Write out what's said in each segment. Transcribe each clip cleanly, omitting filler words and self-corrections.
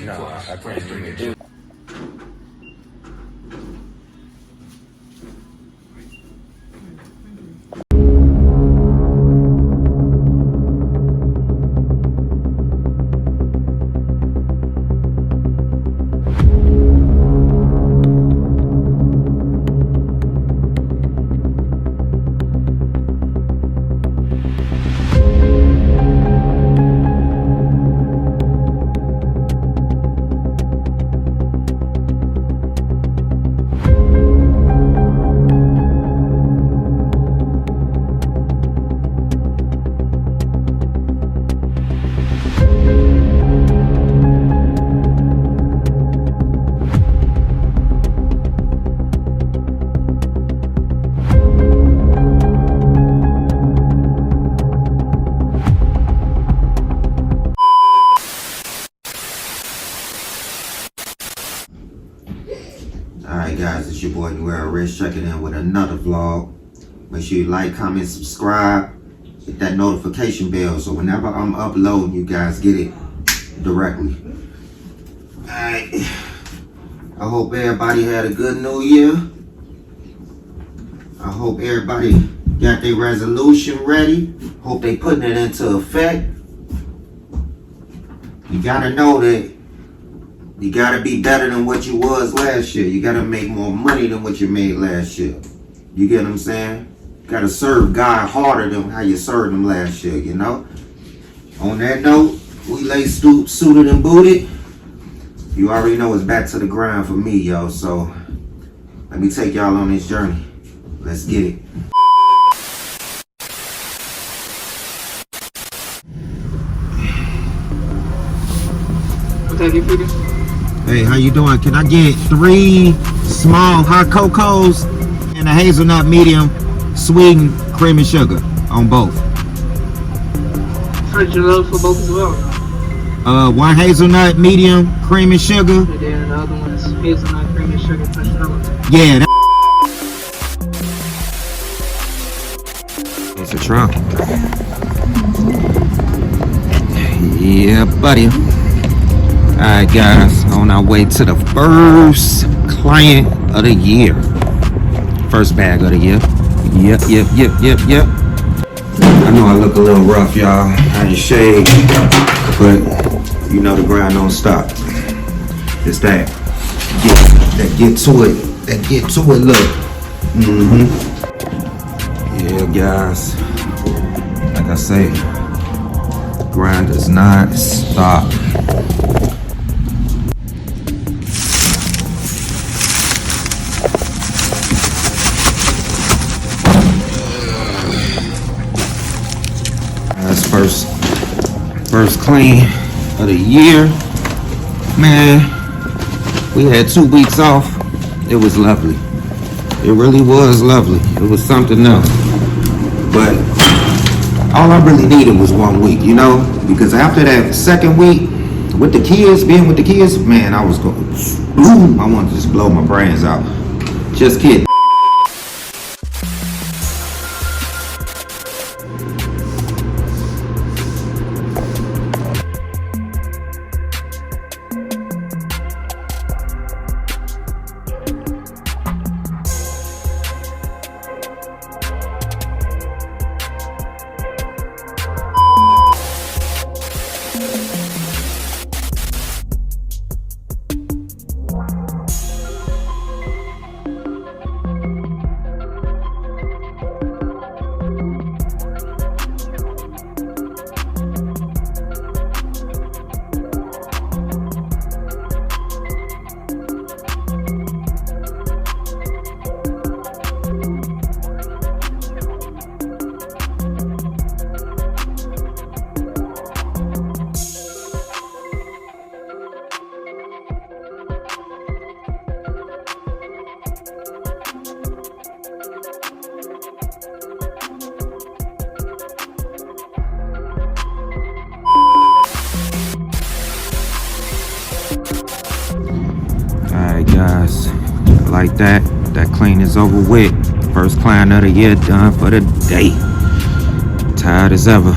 No, I can't do it. Alright guys, it's your boy Nuera Rich checking in with another vlog. Make sure you like, comment, subscribe, hit that notification bell so whenever I'm uploading you guys get it directly. Alright, I hope everybody had a good new year. I hope everybody got their resolution ready. Hope they putting it into effect. You gotta know that you gotta be better than what you was last year. You gotta make more money than what you made last year. You get what I'm saying? You gotta serve God harder than how you served him last year, you know? On that note, we lay suited and booted. You already know it's back to the grind for me, yo. So let me take y'all on this journey. Let's get it. What's that, you figure? Hey, how you doing? Can I get 3 small hot cocos and a hazelnut medium sweetened cream and sugar on both? French and love for both as well. 1 hazelnut medium cream and sugar. And then the other one is hazelnut cream and sugar French vanilla. Yeah, it's a Trump. Yeah, buddy. Alright guys, on our way to the first client of the year. First bag of the year. Yep. I know I look a little rough, y'all. I ain't shaved, but you know the grind don't stop. It's that get to it. That get to it look. Yeah, guys. Like I say, grind does not stop. First clean of the year. Man, we had 2 weeks off. It was lovely. It really was lovely. It was something else. But all I really needed was 1 week, you know? Because after that second week, with the kids, being with the kids, man, I was going, boom, I wanted to just blow my brains out. Just kidding. Guys, like that clean is over with. First client of the year done for the day. Tired as ever.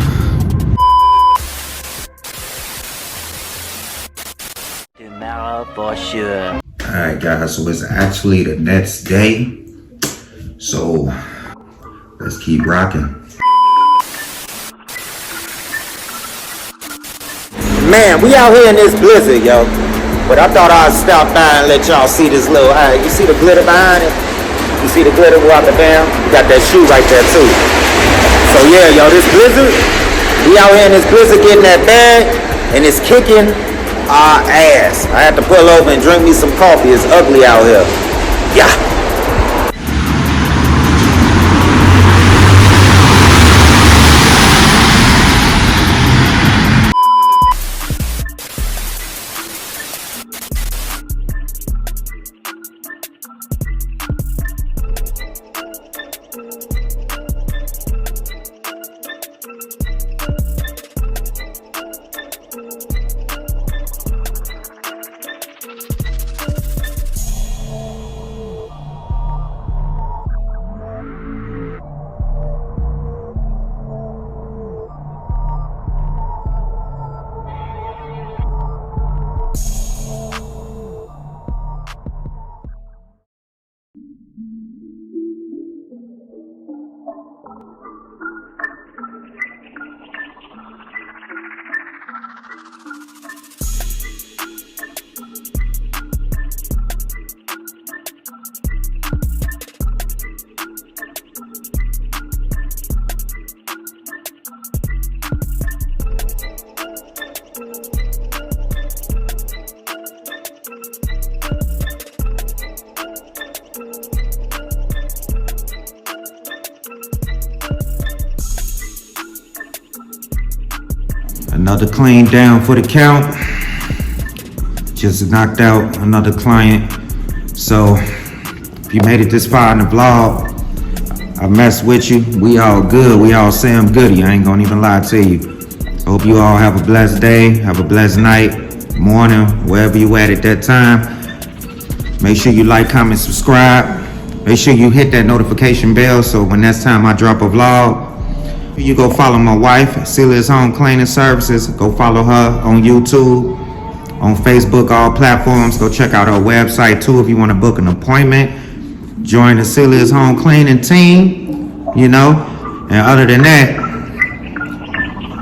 for sure. Alright guys, so it's actually the next day. So let's keep rocking. Man, we out here in this blizzard, yo. But I thought I'd stop by and let y'all see this little, you see the glitter behind it? You see the glitter walking down? You got that shoe right there too. So yeah, yo, this blizzard, we out here in this blizzard getting that bag, and it's kicking our ass. I had to pull over and drink me some coffee. It's ugly out here. Yeah. Another clean down for the count. Just knocked out another client. So if you made it this far in the vlog, I messed with you. We all good. We all Sam Goody. I ain't gonna even lie to you. I hope you all have a blessed day. Have a blessed night, morning, wherever you at that time. Make sure you like, comment, subscribe. Make sure you hit that notification bell so when next time I drop a vlog, you go follow my wife, Celia's Home Cleaning Services. Go follow her on YouTube, on Facebook, all platforms. Go check out her website too if you want to book an appointment. Join the Celia's Home Cleaning team, you know. And other than that,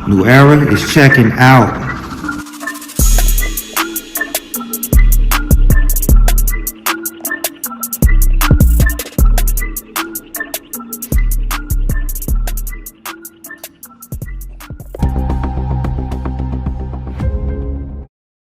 New Era is checking out.